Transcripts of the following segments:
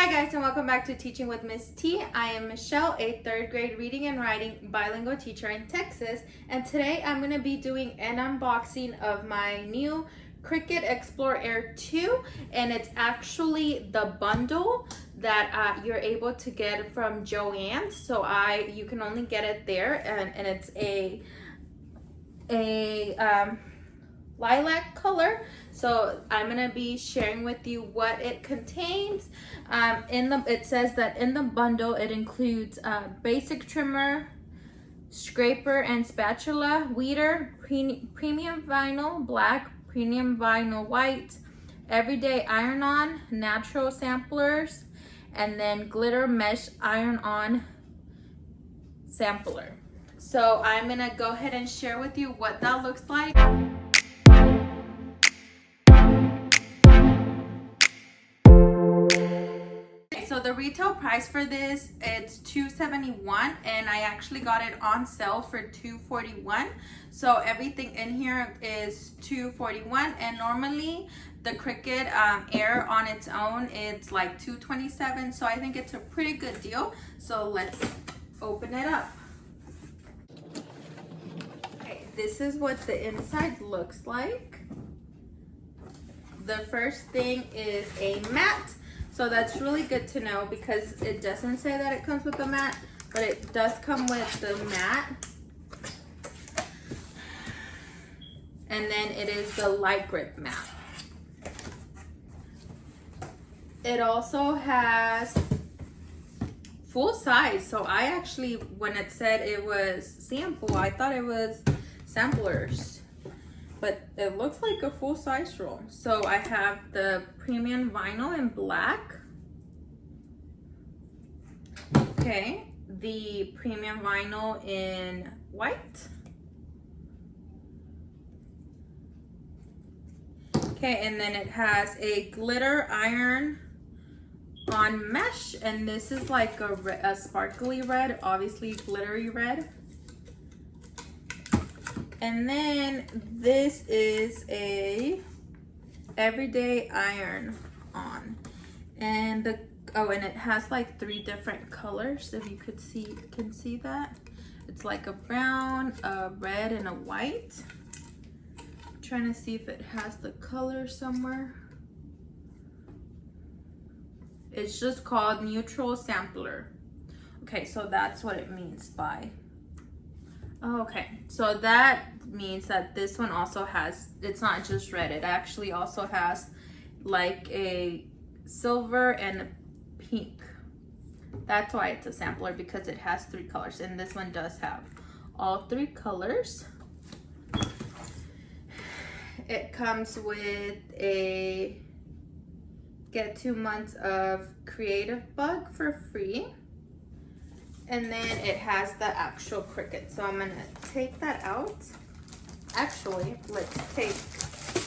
Hi guys, and welcome back to Teaching with Miss T. I am Michelle, a third grade reading and writing bilingual teacher in Texas, and today I'm going to be doing an unboxing of my new Cricut Explore Air 2, and it's actually the bundle that you're able to get from JoAnn. So you can only get it there, and it's a lilac color. So I'm gonna be sharing with you what it contains. It says that in the bundle it includes basic trimmer, scraper and spatula, weeder, premium vinyl black, premium vinyl white, everyday iron-on, natural samplers, and then glitter mesh iron-on sampler. So I'm gonna go ahead and share with you what that looks like. So the retail price for this, it's $271, and I actually got it on sale for $241. So everything in here is $241, and normally the Cricut Air on its own, it's like $227. So I think it's a pretty good deal. So let's open it up. Okay, this is what the inside looks like. The first thing is a mat. So that's really good to know because it doesn't say that it comes with a mat, but it does come with the mat. And then it is the light grip mat. It also has full size. So I actually, when it said it was sample, I thought it was samplers, but it looks like a full size roll. So I have the premium vinyl in black. Okay, the premium vinyl in white. Okay, and then it has a glitter iron on mesh, and this is like a sparkly red, obviously glittery red. And then this is a everyday iron on, and and it has like 3 different colors. If you can see that, it's like a brown, a red, and a white. I'm trying to see if it has the color somewhere. It's just called neutral sampler. Okay, so that's what it means by. Okay, so that means that this one also has, it's not just red, it actually also has like a silver and a pink. That's why it's a sampler, because it has 3 colors, and this one does have all 3 colors. It comes with a get 2 months of Creative Bug for free. And then it has the actual Cricut. So I'm gonna take that out. Actually, let's take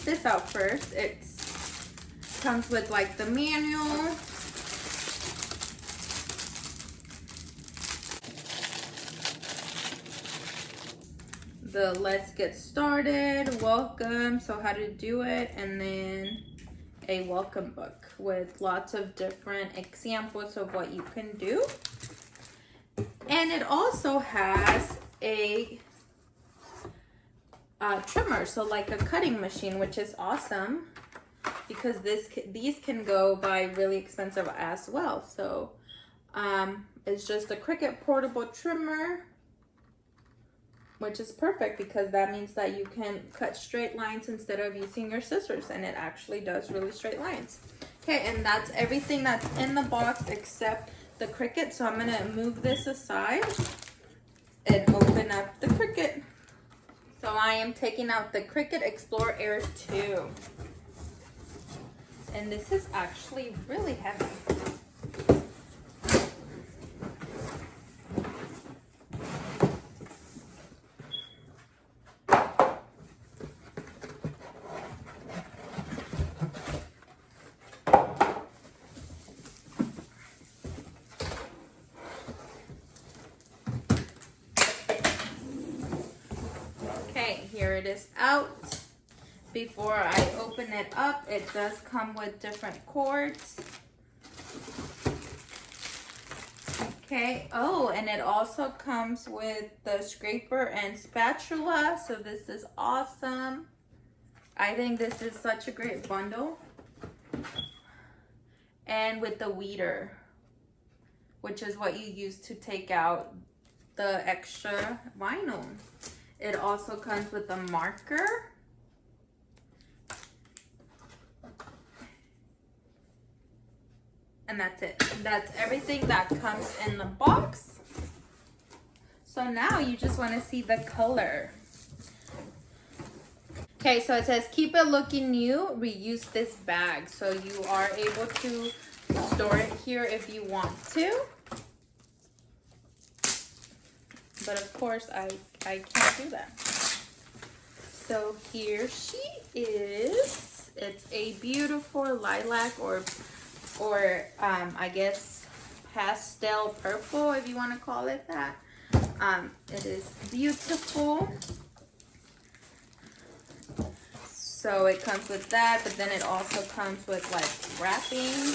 this out first. It comes with like the manual. The let's get started, welcome, so how to do it, and then a welcome book with lots of different examples of what you can do. And it also has a trimmer, so like a cutting machine, which is awesome because these can go by really expensive as well. So it's just a Cricut portable trimmer, which is perfect because that means that you can cut straight lines instead of using your scissors, and it actually does really straight lines. Okay, and that's everything that's in the box except the Cricut. So I'm gonna move this aside and open up the Cricut. So I am taking out the Cricut Explore Air 2. And this is actually really heavy. Okay, here it is out. Before I open it up, it does come with different cords. Okay, oh, and it also comes with the scraper and spatula, so this is awesome. I think this is such a great bundle. And with the weeder, which is what you use to take out the extra vinyl. It also comes with a marker. And that's it. That's everything that comes in the box. So now you just want to see the color. Okay, so it says keep it looking new, reuse this bag. So you are able to store it here if you want to. But of course I can't do that. So here she is. It's a beautiful lilac or I guess pastel purple, if you want to call it that. It is beautiful. So it comes with that, but then it also comes with like wrapping.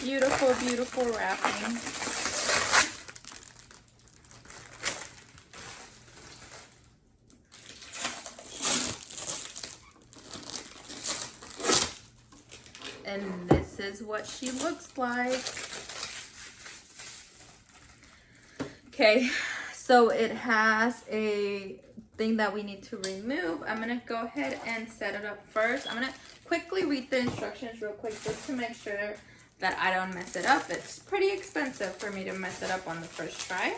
Beautiful, beautiful wrapping. And this is what she looks like. Okay, so it has a thing that we need to remove. I'm gonna go ahead and set it up first. I'm gonna quickly read the instructions real quick just to make sure that I don't mess it up. It's pretty expensive for me to mess it up on the first try.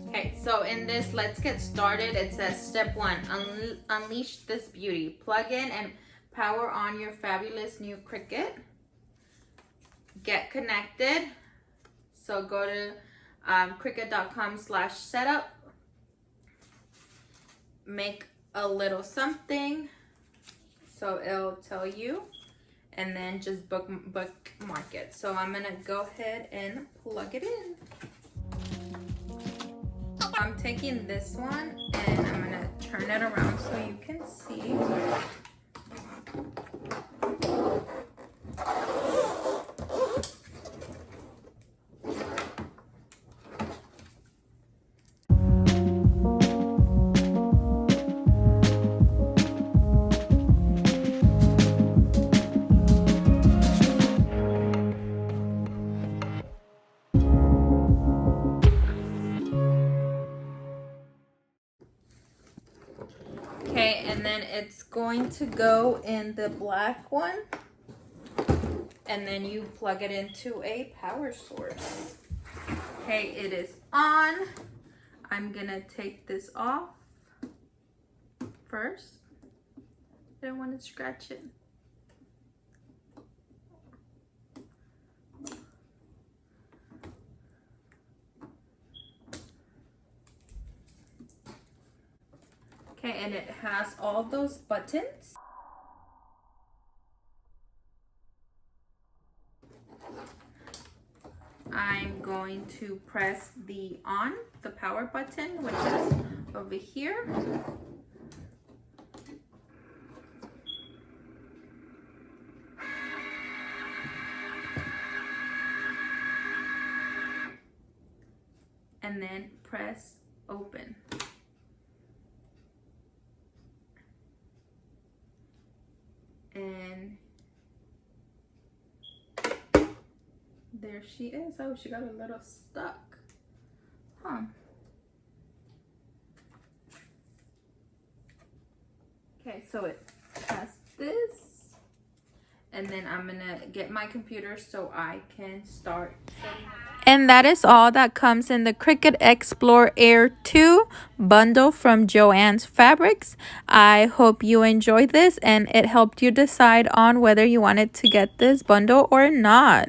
Okay, so in this, let's get started. It says step 1, unleash this beauty. Plug in and power on your fabulous new Cricut. Get connected. So go to Cricut.com/setup. Make a little something. So it'll tell you. And then just bookmark it. So I'm gonna go ahead and plug it in. I'm taking this one and I'm gonna turn it around so you can see. Okay, and then it's going to go in the black one. And then you plug it into a power source. Okay, it is on. I'm gonna take this off first. I don't want to scratch it. Okay, and it has all those buttons. I'm going to press the power button, which is over here. And then press open. And there she is. Oh, she got a little stuck. Huh. Okay, so it has this. And then I'm gonna get my computer so I can start setting up. And that is all that comes in the Cricut Explore Air 2 bundle from JoAnn's Fabrics. I hope you enjoyed this and it helped you decide on whether you wanted to get this bundle or not.